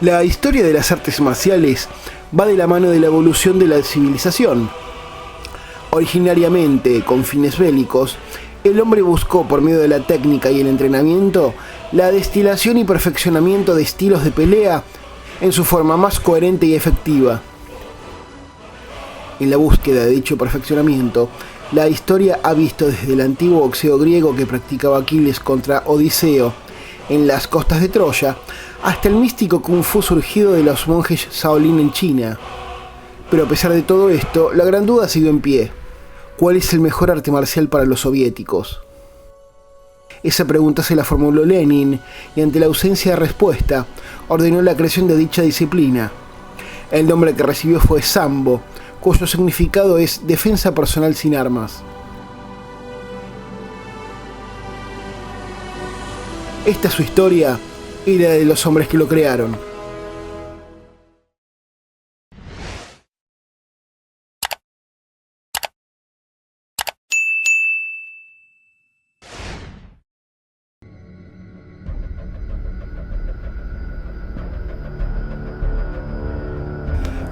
La historia de las artes marciales va de la mano de la evolución de la civilización. Originariamente, con fines bélicos, el hombre buscó, por medio de la técnica y el entrenamiento, la destilación y perfeccionamiento de estilos de pelea en su forma más coherente y efectiva. En la búsqueda de dicho perfeccionamiento, la historia ha visto desde el antiguo boxeo griego que practicaba Aquiles contra Odiseo en las costas de Troya, hasta el místico Kung Fu surgido de los monjes Shaolin en China. Pero a pesar de todo esto, la gran duda siguió en pie. ¿Cuál es el mejor arte marcial para los soviéticos? Esa pregunta se la formuló Lenin y ante la ausencia de respuesta, ordenó la creación de dicha disciplina. El nombre que recibió fue Sambo, cuyo significado es defensa personal sin armas. Esta es su historia y la de los hombres que lo crearon.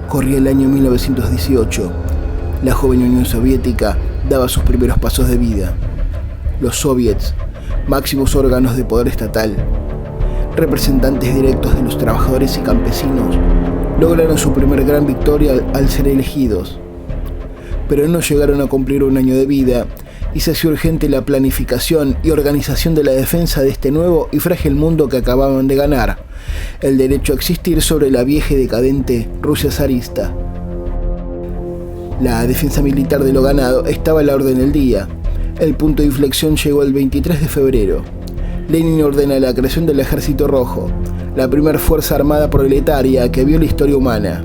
Corría el año 1918. La joven Unión Soviética daba sus primeros pasos de vida. Los soviets, máximos órganos de poder estatal, representantes directos de los trabajadores y campesinos, lograron su primer gran victoria al ser elegidos. Pero no llegaron a cumplir un año de vida y se hacía urgente la planificación y organización de la defensa de este nuevo y frágil mundo que acababan de ganar, el derecho a existir sobre la vieja y decadente Rusia zarista. La defensa militar de lo ganado estaba a la orden del día. El punto de inflexión llegó el 23 de febrero. Lenin ordena la creación del Ejército Rojo, la primera fuerza armada proletaria que vio la historia humana.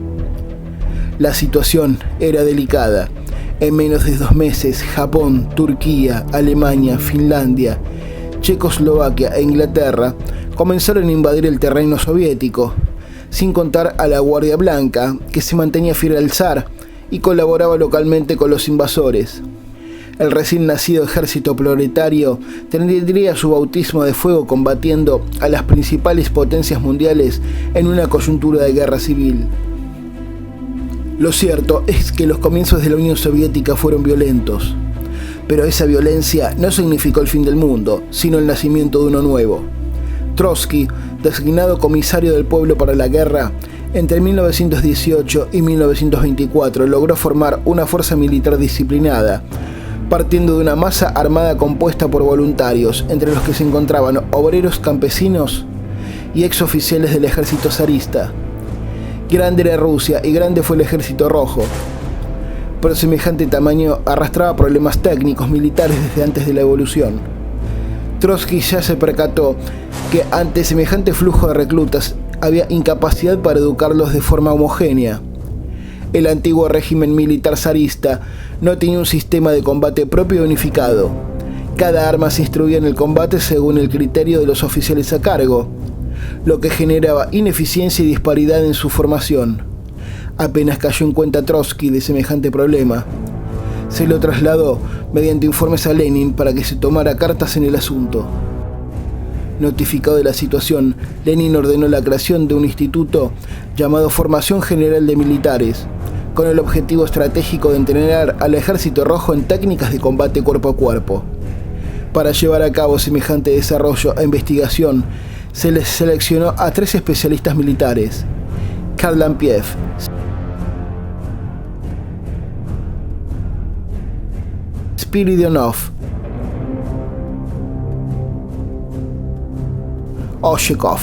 La situación era delicada. En menos de 2 meses, Japón, Turquía, Alemania, Finlandia, Checoslovaquia e Inglaterra comenzaron a invadir el terreno soviético, sin contar a la Guardia Blanca, que se mantenía fiel al zar y colaboraba localmente con los invasores. El recién nacido ejército proletario tendría su bautismo de fuego combatiendo a las principales potencias mundiales en una coyuntura de guerra civil. Lo cierto es que los comienzos de la Unión Soviética fueron violentos, pero esa violencia no significó el fin del mundo, sino el nacimiento de uno nuevo. Trotsky, designado comisario del pueblo para la guerra, entre 1918 y 1924 logró formar una fuerza militar disciplinada, partiendo de una masa armada compuesta por voluntarios, entre los que se encontraban obreros campesinos y exoficiales del ejército zarista. Grande era Rusia y grande fue el Ejército Rojo, pero semejante tamaño arrastraba problemas técnicos militares desde antes de la evolución. Trotsky ya se percató que ante semejante flujo de reclutas había incapacidad para educarlos de forma homogénea. El antiguo régimen militar zarista no tenía un sistema de combate propio y unificado. Cada arma se instruía en el combate según el criterio de los oficiales a cargo, lo que generaba ineficiencia y disparidad en su formación. Apenas cayó en cuenta Trotsky de semejante problema, se lo trasladó mediante informes a Lenin para que se tomara cartas en el asunto. Notificado de la situación, Lenin ordenó la creación de un instituto llamado Formación General de Militares, con el objetivo estratégico de entrenar al Ejército Rojo en técnicas de combate cuerpo a cuerpo. Para llevar a cabo semejante desarrollo e investigación, se les seleccionó a 3 especialistas militares: Karl Lampiev, Spiridonov, Oshekov,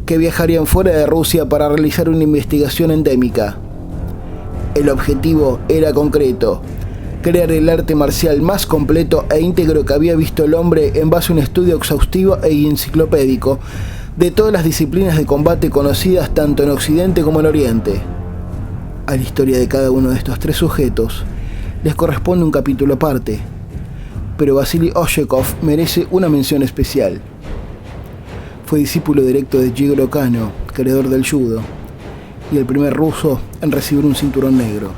que viajarían fuera de Rusia para realizar una investigación endémica. El objetivo era concreto: crear el arte marcial más completo e íntegro que había visto el hombre en base a un estudio exhaustivo e enciclopédico de todas las disciplinas de combate conocidas tanto en Occidente como en Oriente. A la historia de cada uno de estos 3 sujetos les corresponde un capítulo aparte, pero Vasily Oshekov merece una mención especial. Fue discípulo directo de Jigoro Kano, creador del judo, y el primer ruso en recibir un cinturón negro.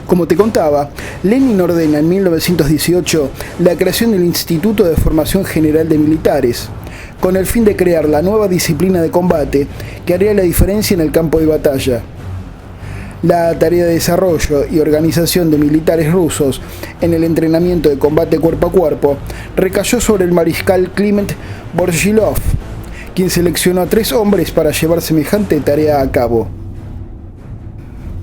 Como te contaba, Lenin ordena en 1918 la creación del Instituto de Formación General de Militares, con el fin de crear la nueva disciplina de combate que haría la diferencia en el campo de batalla. La tarea de desarrollo y organización de militares rusos en el entrenamiento de combate cuerpo a cuerpo recayó sobre el mariscal Kliment Vorshilov, quien seleccionó a 3 hombres para llevar semejante tarea a cabo.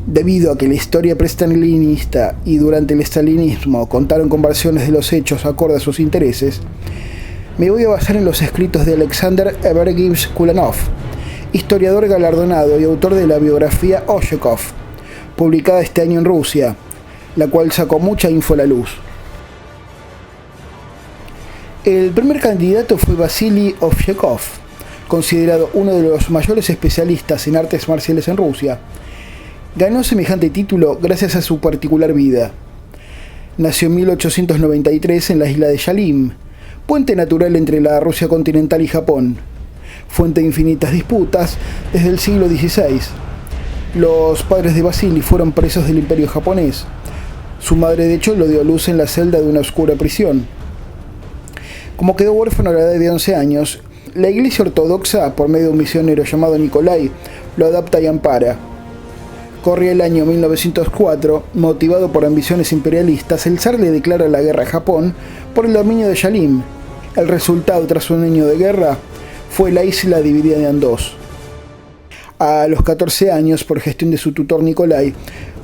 Debido a que la historia prestalinista y durante el estalinismo contaron con versiones de los hechos acorde a sus intereses, me voy a basar en los escritos de Alexander Evergivs Kulanov, historiador galardonado y autor de la biografía Ovchekov, publicada este año en Rusia, la cual sacó mucha info a la luz. El primer candidato fue Vasily Ovchekov, considerado uno de los mayores especialistas en artes marciales en Rusia. Ganó semejante título gracias a su particular vida. Nació en 1893 en la isla de Yalim, puente natural entre la Rusia continental y Japón, fuente de infinitas disputas desde el siglo XVI. Los padres de Vasily fueron presos del Imperio japonés. Su madre, de hecho, lo dio a luz en la celda de una oscura prisión. Como quedó huérfano a la edad de 11 años, la Iglesia Ortodoxa, por medio de un misionero llamado Nikolai, lo adopta y ampara. Corría el año 1904, motivado por ambiciones imperialistas, el zar le declara la guerra a Japón por el dominio de Yalim. El resultado, tras un año de guerra, fue la isla dividida en 2. A los 14 años, por gestión de su tutor Nikolai,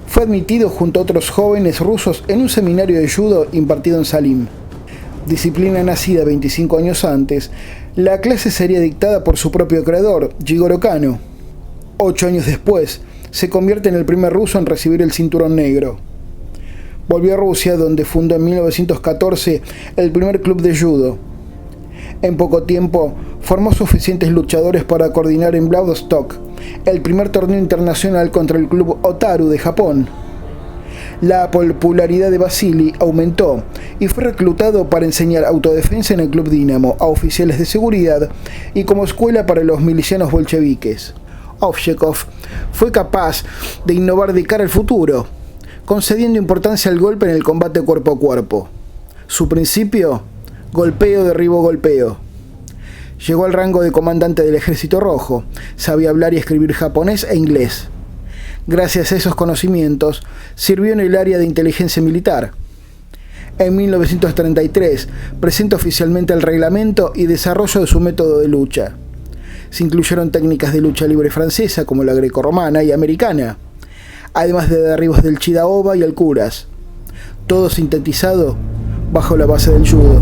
fue admitido junto a otros jóvenes rusos en un seminario de judo impartido en Salim. Disciplina nacida 25 años antes, la clase sería dictada por su propio creador, Jigoro Kano. 8 años después, se convierte en el primer ruso en recibir el cinturón negro. Volvió a Rusia, donde fundó en 1914 el primer club de judo. En poco tiempo, formó suficientes luchadores para coordinar en Vladivostok el primer torneo internacional contra el club Otaru de Japón. La popularidad de Vasily aumentó y fue reclutado para enseñar autodefensa en el Club Dinamo a oficiales de seguridad y como escuela para los milicianos bolcheviques. Ovchekov fue capaz de innovar de cara al futuro, concediendo importancia al golpe en el combate cuerpo a cuerpo. Su principio: golpeo, derribo, golpeo. Llegó al rango de comandante del Ejército Rojo, sabía hablar y escribir japonés e inglés. Gracias a esos conocimientos, sirvió en el área de inteligencia militar. En 1933, presenta oficialmente el reglamento y desarrollo de su método de lucha. Se incluyeron técnicas de lucha libre francesa como la grecorromana y americana, además de derribos del Chidaoba y el Kuras, todo sintetizado bajo la base del judo.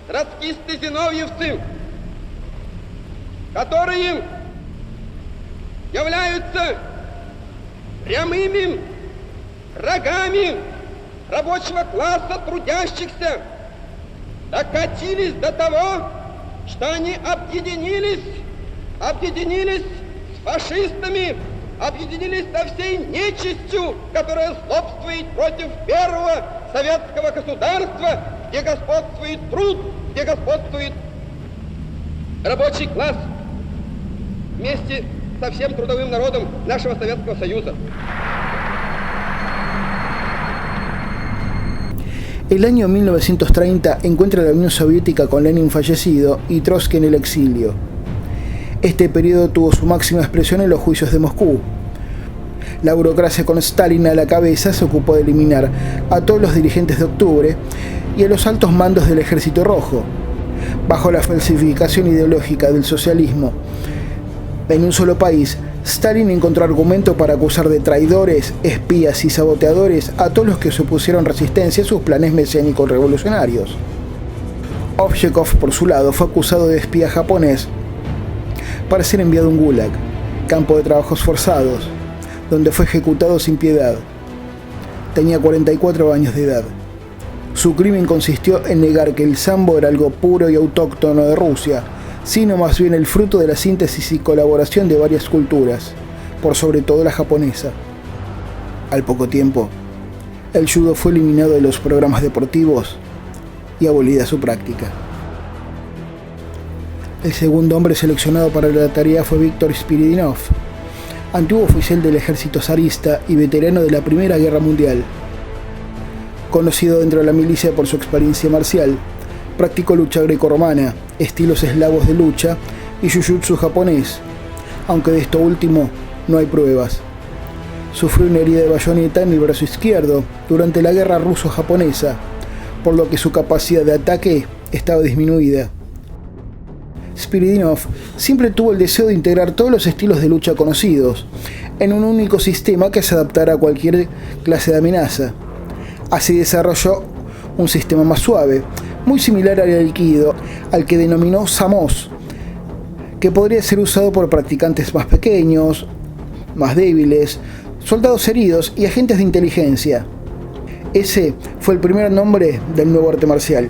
Троцкисты-зиновьевцы, которые являются прямыми врагами рабочего класса трудящихся, докатились до того, что они объединились с фашистами, объединились со всей нечистью, которая злобствует против первого советского государства, где господствует труд, где господствует рабочий класс вместе со всем трудовым народом нашего Советского Союза. El año 1930 encuentra la Unión Soviética con Lenin fallecido y Trotsky en el exilio. Este periodo tuvo su máxima expresión en los juicios de Moscú. La burocracia con Stalin a la cabeza se ocupó de eliminar a todos los dirigentes de Octubre y a los altos mandos del Ejército Rojo. Bajo la falsificación ideológica del socialismo en un solo país, Stalin encontró argumento para acusar de traidores, espías y saboteadores a todos los que se opusieron resistencia a sus planes mesiánicos revolucionarios. Ovchekov, por su lado, fue acusado de espía japonés para ser enviado a un gulag, campo de trabajos forzados, donde fue ejecutado sin piedad. Tenía 44 años de edad. Su crimen consistió en negar que el sambo era algo puro y autóctono de Rusia, sino más bien el fruto de la síntesis y colaboración de varias culturas, por sobre todo la japonesa. Al poco tiempo, el judo fue eliminado de los programas deportivos y abolida su práctica. El segundo hombre seleccionado para la tarea fue Viktor Spiridonov, antiguo oficial del ejército zarista y veterano de la Primera Guerra Mundial. Conocido dentro de la milicia por su experiencia marcial, practicó lucha grecorromana, estilos eslavos de lucha y jiu-jitsu japonés, aunque de esto último no hay pruebas. Sufrió una herida de bayoneta en el brazo izquierdo durante la guerra ruso-japonesa, por lo que su capacidad de ataque estaba disminuida. Spiridonov siempre tuvo el deseo de integrar todos los estilos de lucha conocidos en un único sistema que se adaptara a cualquier clase de amenaza. Así desarrolló un sistema más suave, muy similar al aikido, al que denominó Samos, que podría ser usado por practicantes más pequeños, más débiles, soldados heridos y agentes de inteligencia. Ese fue el primer nombre del nuevo arte marcial.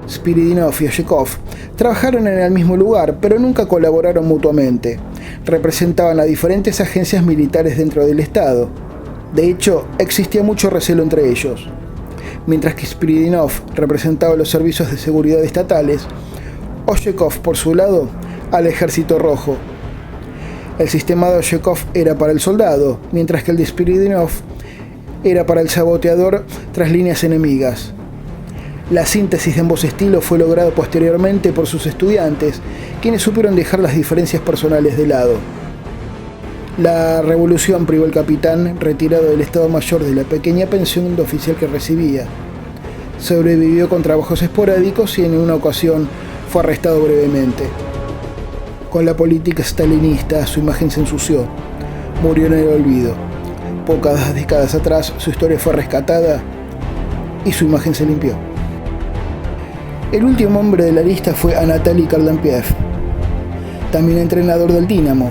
Spiridonov y Oshekov trabajaron en el mismo lugar, pero nunca colaboraron mutuamente. Representaban a diferentes agencias militares dentro del Estado. De hecho, existía mucho recelo entre ellos. Mientras que Spiridonov representaba los servicios de seguridad estatales, Oshekov, por su lado, al Ejército Rojo. El sistema de Oshekov era para el soldado, mientras que el de Spiridonov era para el saboteador tras líneas enemigas. La síntesis de ambos estilos fue lograda posteriormente por sus estudiantes, quienes supieron dejar las diferencias personales de lado. La revolución privó al capitán, retirado del Estado Mayor, de la pequeña pensión de oficial que recibía. Sobrevivió con trabajos esporádicos y en una ocasión fue arrestado brevemente. Con la política stalinista, su imagen se ensució. Murió en el olvido. Pocas décadas atrás, su historia fue rescatada y su imagen se limpió. El último hombre de la lista fue Anatoly Karlampiev, también entrenador del Dinamo.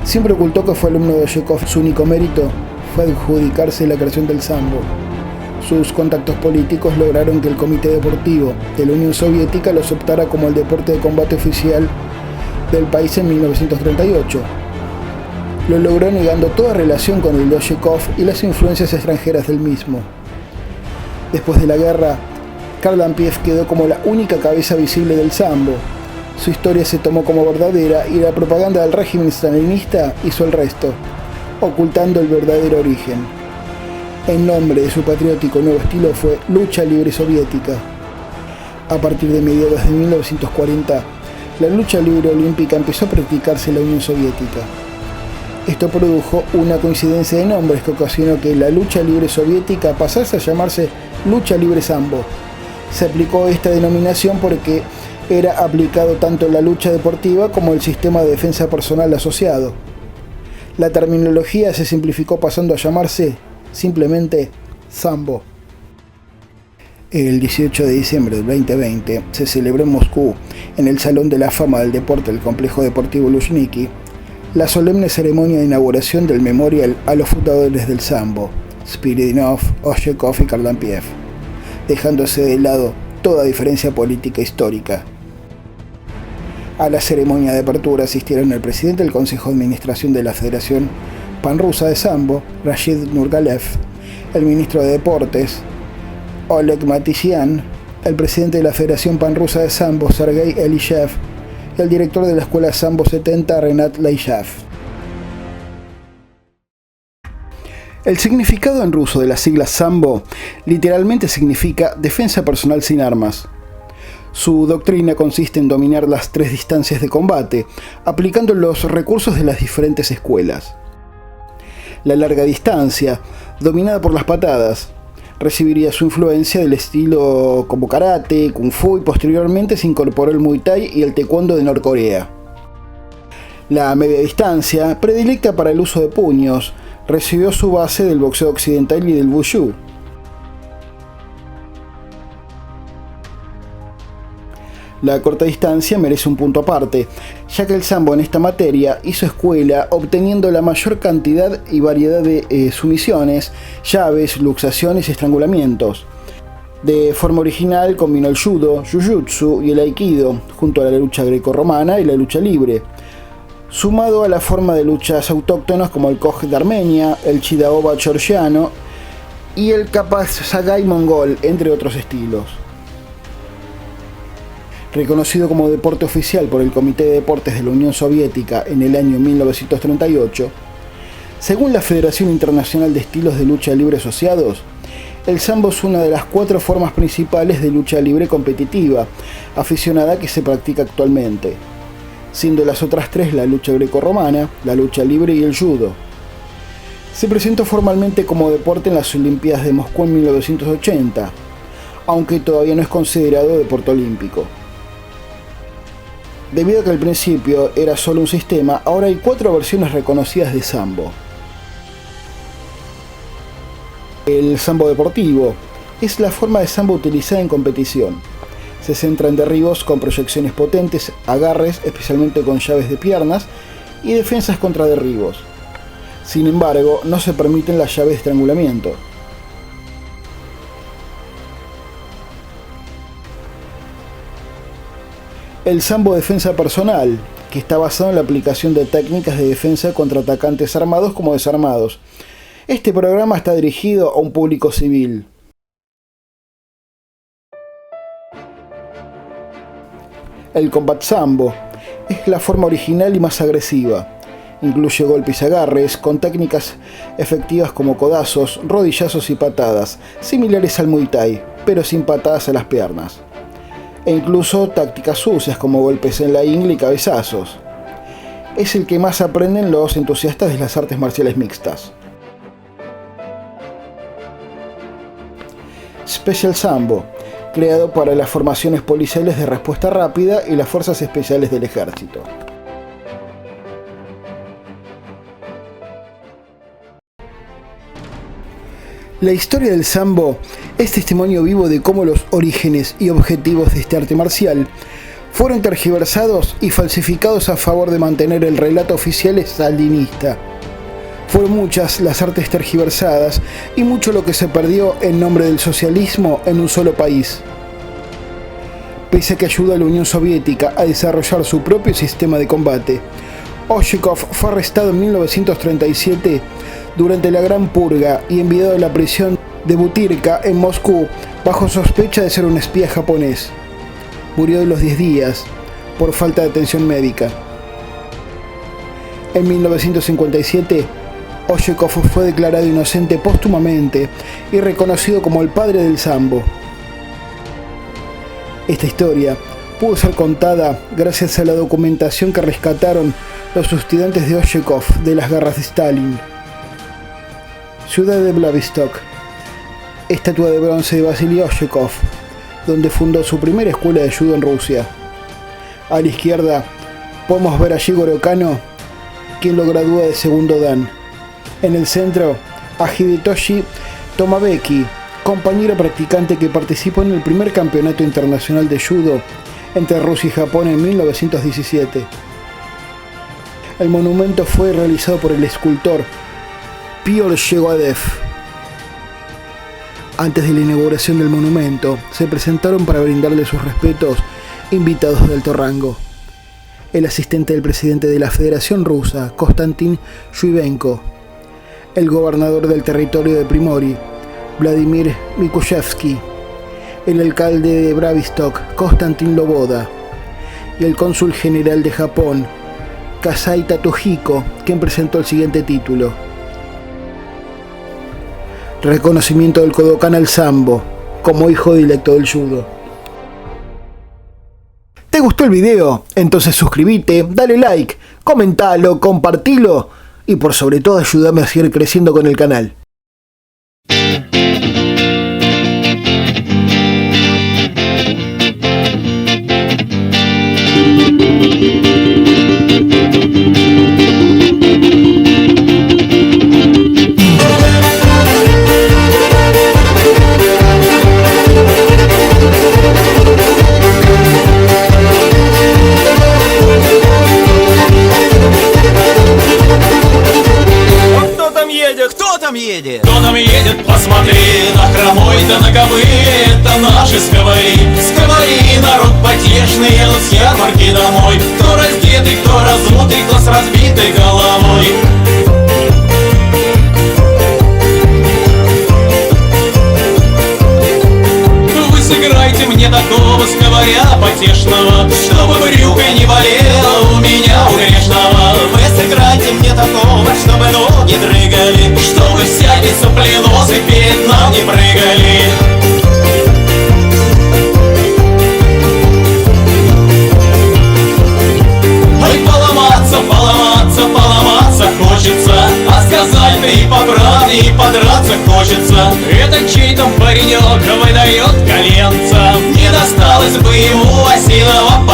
Siempre ocultó que fue alumno de Oshekov. Su único mérito fue adjudicarse la creación del sambo. Sus contactos políticos lograron que el Comité Deportivo de la Unión Soviética los optara como el deporte de combate oficial del país en 1938. Lo logró negando toda relación con el de Oshekov y las influencias extranjeras del mismo. Después de la guerra, Karlampiev quedó como la única cabeza visible del sambo. Su historia se tomó como verdadera y la propaganda del régimen stalinista hizo el resto, ocultando el verdadero origen. El nombre de su patriótico nuevo estilo fue Lucha Libre Soviética. A partir de mediados de 1940, la lucha libre olímpica empezó a practicarse en la Unión Soviética. Esto produjo una coincidencia de nombres que ocasionó que la lucha libre soviética pasase a llamarse Lucha Libre Sambo. Se aplicó esta denominación porque era aplicado tanto en la lucha deportiva como el sistema de defensa personal asociado. La terminología se simplificó pasando a llamarse simplemente Sambo. El 18 de diciembre del 2020 se celebró en Moscú, en el Salón de la Fama del Deporte del Complejo Deportivo Luzhniki, la solemne ceremonia de inauguración del memorial a los fundadores del sambo, Spiridonov, Oshekov y Karlampiev, dejándose de lado toda diferencia política histórica. A la ceremonia de apertura asistieron el presidente del Consejo de Administración de la Federación Panrusa de Sambo, Rashid Nurgalev, el ministro de Deportes, Oleg Matisyan, el presidente de la Federación Panrusa de Sambo, Sergei Elishev, y el director de la Escuela Sambo 70, Renat Leishev. El significado en ruso de las siglas Sambo literalmente significa defensa personal sin armas. Su doctrina consiste en dominar las 3 distancias de combate, aplicando los recursos de las diferentes escuelas. La larga distancia, dominada por las patadas, recibiría su influencia del estilo como karate, kung fu y posteriormente se incorporó el muay thai y el taekwondo de Norcorea. La media distancia, predilecta para el uso de puños, recibió su base del boxeo occidental y del wushu. La corta distancia merece un punto aparte, ya que el sambo en esta materia hizo escuela obteniendo la mayor cantidad y variedad de sumisiones, llaves, luxaciones y estrangulamientos. De forma original combinó el judo, jiu-jitsu y el aikido, junto a la lucha grecorromana y la lucha libre, sumado a la forma de luchas autóctonas como el Koj de Armenia, el Chidaoba georgiano y el Kapaz Sagai mongol, entre otros estilos. Reconocido como deporte oficial por el Comité de Deportes de la Unión Soviética en el año 1938, según la Federación Internacional de Estilos de Lucha Libre Asociados, el sambo es una de las 4 formas principales de lucha libre competitiva aficionada que se practica actualmente, siendo las otras 3 la lucha grecorromana, la lucha libre y el judo. Se presentó formalmente como deporte en las Olimpiadas de Moscú en 1980, aunque todavía no es considerado deporte olímpico. Debido a que al principio era solo un sistema, ahora hay 4 versiones reconocidas de sambo. El sambo deportivo es la forma de sambo utilizada en competición. Se centra en derribos con proyecciones potentes, agarres, especialmente con llaves de piernas, y defensas contra derribos. Sin embargo, no se permiten las llaves de estrangulamiento. El sambo defensa personal, que está basado en la aplicación de técnicas de defensa contra atacantes armados como desarmados. Este programa está dirigido a un público civil. El combat sambo es la forma original y más agresiva. Incluye golpes y agarres con técnicas efectivas como codazos, rodillazos y patadas, similares al Muay Thai, pero sin patadas a las piernas. E incluso tácticas sucias como golpes en la ingle y cabezazos. Es el que más aprenden los entusiastas de las artes marciales mixtas. Special Sambo, creado para las formaciones policiales de respuesta rápida y las fuerzas especiales del ejército. La historia del sambo es testimonio vivo de cómo los orígenes y objetivos de este arte marcial fueron tergiversados y falsificados a favor de mantener el relato oficial stalinista. Fueron muchas las artes tergiversadas y mucho lo que se perdió en nombre del socialismo en un solo país. Pese a que ayudó a la Unión Soviética a desarrollar su propio sistema de combate, Oshchikov fue arrestado en 1937 durante la Gran Purga y enviado a la prisión de Butyrka en Moscú bajo sospecha de ser un espía japonés. Murió de los 10 días por falta de atención médica. En 1957, Oshchikov fue declarado inocente póstumamente y reconocido como el padre del sambo. Esta historia pudo ser contada gracias a la documentación que rescataron los estudiantes de Oshchikov de las garras de Stalin. Ciudad de Vladivostok. Estatua de bronce de Vasily Oshchikov, donde fundó su primera escuela de judo en Rusia. A la izquierda podemos ver a Jigoro Kano, quien lo gradúa de segundo dan. En el centro, a Hidetoshi Tomabeki, compañero practicante que participó en el primer campeonato internacional de judo entre Rusia y Japón en 1917. El monumento fue realizado por el escultor Pyotr Shegodev. Antes de la inauguración del monumento, se presentaron para brindarle sus respetos invitados de alto rango. El asistente del presidente de la Federación Rusa, Konstantin Shuivenko, el gobernador del territorio de Primory, Vladimir Mikushevsky, el alcalde de Vladivostok, Konstantin Loboda, y el cónsul general de Japón, Kasai Tatohiko, quien presentó el siguiente título: Reconocimiento del Kodokan al sambo, como hijo directo del judo. ¿Te gustó el video? Entonces suscríbete, dale like, comentalo, compartilo y por sobre todo ayúdame a seguir creciendo con el canal. Кто там едет, посмотри, на хромой да на кобыле, это наши сковори. Сковори, народ потешный, едут с ярмарки домой. Кто раздетый, кто разутый, кто с разбитой головой. Вы сыграйте мне такого сковаря потешного. потешного, чтобы брюка не болела у меня, у грешного. Вы сыграйте мне такого, чтобы ноги дрыгали, чтобы всякие сопленосы перед нам не прыгали. Поломаться хочется, а сказать-то и по правде, и подраться хочется. Это чей-то паренек выдает коленца, не досталось бы ему осиного